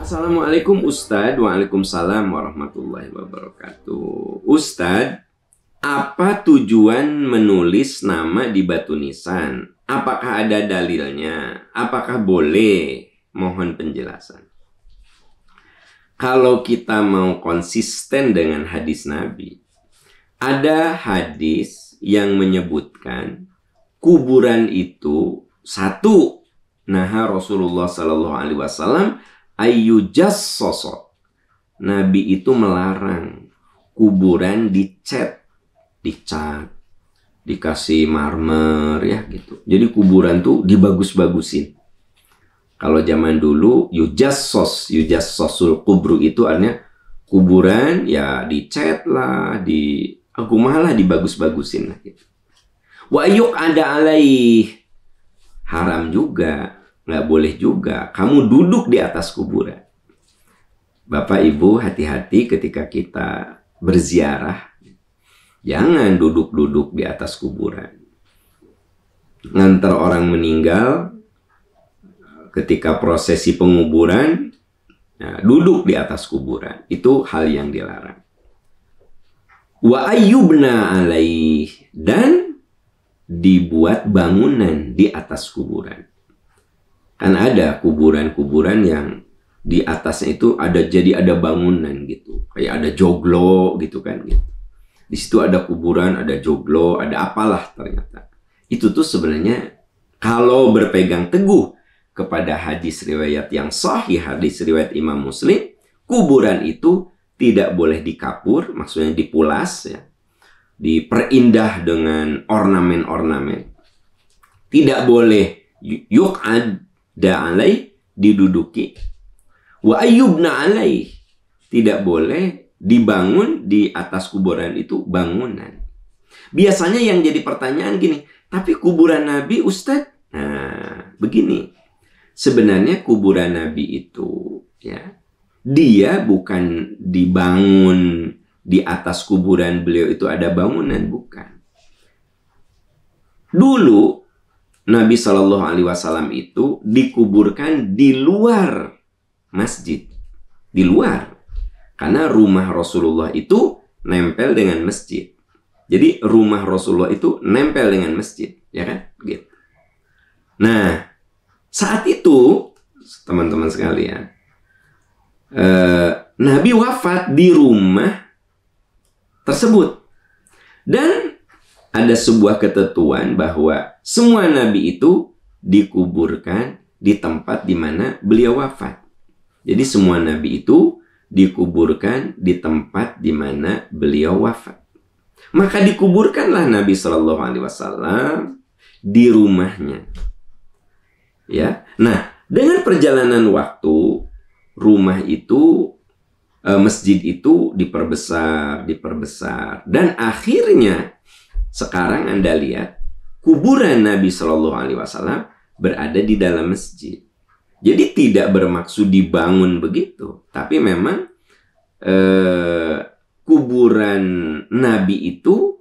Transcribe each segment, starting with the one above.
Assalamualaikum Ustadz. Waalaikumsalam warahmatullahi wabarakatuh. Ustadz, apa tujuan menulis nama di batu nisan? Apakah ada dalilnya? Apakah boleh? Mohon penjelasan. Kalau kita mau konsisten dengan hadis Nabi, ada hadis yang menyebutkan kuburan itu satu. Nah, Rasulullah Sallallahu Alaihi Wasallam ayyujassoso. Nabi itu melarang kuburan dicat, dikasih marmer ya gitu. Jadi kuburan tuh dibagus-bagusin. Kalau zaman dulu yujassosul kubru itu artinya kuburan ya dicat lah, malah dibagus-bagusin lah gitu. Wa yuk ada alaih, haram juga, nggak boleh juga kamu duduk di atas kuburan. Bapak Ibu hati-hati ketika kita berziarah, jangan duduk-duduk di atas kuburan. Ngantar orang meninggal, ketika prosesi penguburan, nah, duduk di atas kuburan, itu hal yang dilarang. Wa ayyubna alaih, dan dibuat bangunan di atas kuburan. Kan ada kuburan-kuburan yang di atasnya itu jadi ada bangunan gitu, kayak ada joglo gitu kan gitu. Di situ ada kuburan, ada joglo, ada apalah ternyata. Itu tuh sebenarnya kalau berpegang teguh kepada hadis riwayat yang sahih, hadis riwayat Imam Muslim, kuburan itu tidak boleh dikapur, maksudnya dipulas ya, diperindah dengan ornamen-ornamen. Tidak boleh yuq'ada alaih, diduduki. Wa ayyubna alaih, tidak boleh dibangun di atas kuburan itu bangunan. Biasanya yang jadi pertanyaan gini, tapi kuburan Nabi Ustadz, nah begini. Sebenarnya kuburan Nabi itu ya, dia bukan dibangun di atas kuburan beliau itu ada bangunan, bukan. Dulu Nabi Shallallahu Alaihi Wasallam itu dikuburkan di luar masjid, di luar, karena rumah Rasulullah itu nempel dengan masjid. Jadi rumah Rasulullah itu nempel dengan masjid, ya kan? Gitu. Nah, saat itu teman-teman sekalian, Nabi wafat di rumah tersebut. Dan ada sebuah ketentuan bahwa semua nabi itu dikuburkan di tempat di mana beliau wafat. Jadi semua nabi itu dikuburkan di tempat di mana beliau wafat. Maka dikuburkanlah Nabi Shallallahu Alaihi Wasallam di rumahnya. Ya, nah dengan perjalanan waktu, rumah itu, masjid itu diperbesar, dan akhirnya sekarang Anda lihat kuburan Nabi Shallallahu Alaihi Wasallam berada di dalam masjid. Jadi tidak bermaksud dibangun begitu, tapi memang kuburan Nabi itu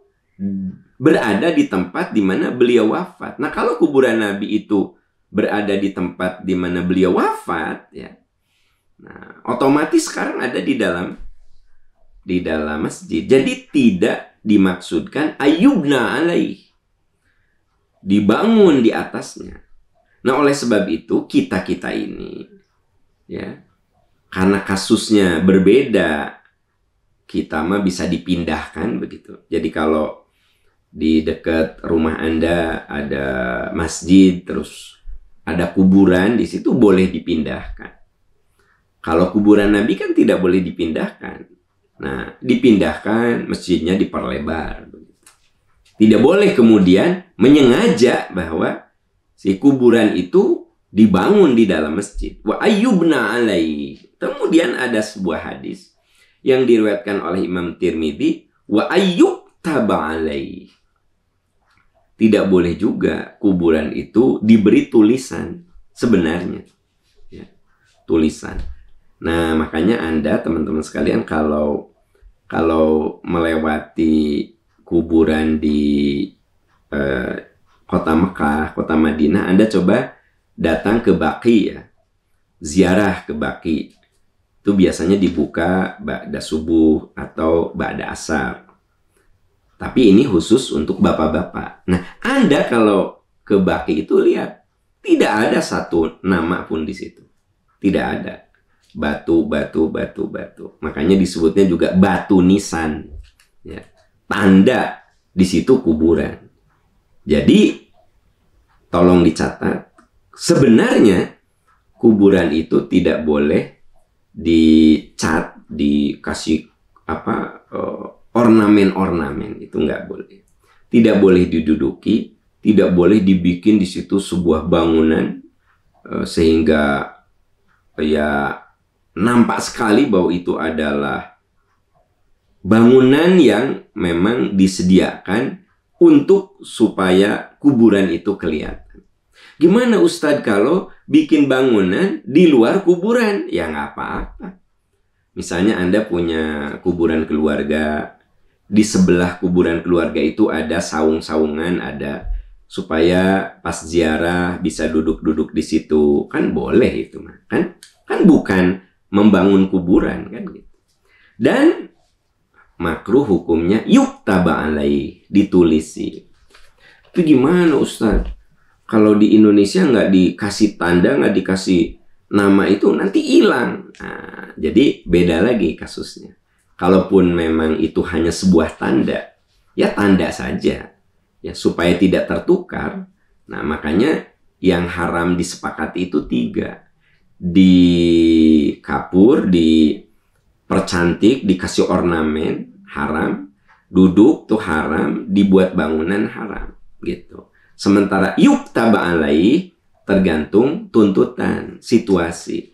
berada di tempat di mana beliau wafat. Nah, kalau kuburan Nabi itu berada di tempat di mana beliau wafat, ya, nah, otomatis sekarang ada di dalam masjid. Jadi tidak dimaksudkan ayyubna alaih, dibangun di atasnya. Nah, oleh sebab itu kita ini, ya, karena kasusnya berbeda, kita mah bisa dipindahkan begitu. Jadi kalau di dekat rumah Anda ada masjid, terus ada kuburan di situ, boleh dipindahkan. Kalau kuburan Nabi kan tidak boleh dipindahkan. Nah, dipindahkan, masjidnya diperlebar. Tidak boleh kemudian menyengaja bahwa si kuburan itu dibangun di dalam masjid. Wa ayyubna alaih. Kemudian ada sebuah hadis yang diriwayatkan oleh Imam Tirmidzi, wa ayyuktaba alaih. Tidak boleh juga kuburan itu diberi tulisan sebenarnya, ya, tulisan. Nah, makanya Anda teman-teman sekalian kalau melewati kuburan di kota Mekah, kota Madinah, Anda coba datang ke Baqi ya, ziarah ke Baqi. Itu biasanya dibuka ba'da subuh atau ba'da asar. Tapi ini khusus untuk bapak-bapak. Nah, Anda kalau ke Baki itu lihat, tidak ada satu nama pun di situ. Tidak ada. Batu, batu, batu, batu. Makanya disebutnya juga batu nisan. Ya. Tanda di situ kuburan. Jadi, tolong dicatat. Sebenarnya, kuburan itu tidak boleh dicat, dikasih ornamen-ornamen. Itu nggak boleh. Tidak boleh diduduki, tidak boleh dibikin di situ sebuah bangunan sehingga ya nampak sekali bahwa itu adalah bangunan yang memang disediakan untuk supaya kuburan itu kelihatan. Gimana Ustadz kalau bikin bangunan di luar kuburan? Ya nggak apa-apa. Misalnya Anda punya kuburan keluarga, di sebelah kuburan keluarga itu ada saung-saungan, ada supaya pas ziarah bisa duduk-duduk di situ, kan boleh itu mah, kan bukan membangun kuburan kan gitu. Dan makruh hukumnya yuktaba alaih, ditulisi. Itu gimana Ustaz? Kalau di Indonesia nggak dikasih tanda, nggak dikasih nama itu nanti hilang. Nah, jadi beda lagi kasusnya. Kalaupun memang itu hanya sebuah tanda, ya tanda saja, ya supaya tidak tertukar. Nah makanya yang haram disepakati itu 3. Dikapur, dipercantik, dikasih ornamen, haram. Duduk tuh haram, dibuat bangunan haram, gitu. Sementara yuktaba alaih tergantung tuntutan, situasi.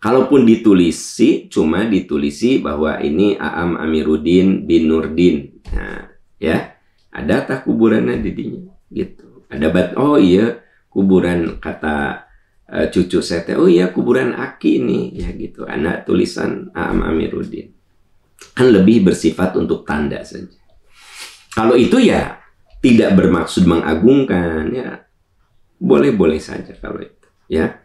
Kalaupun ditulisi, cuma ditulisi bahwa ini Aam Amiruddin bin Nurdin. Nah, ya, ada tak kuburannya didinya, gitu. Ada oh iya, kuburan kata cucu saya, oh iya kuburan Aki ini, ya gitu. Anak tulisan Aam Amiruddin. Kan lebih bersifat untuk tanda saja. Kalau itu ya tidak bermaksud mengagungkan, ya boleh-boleh saja kalau itu, ya.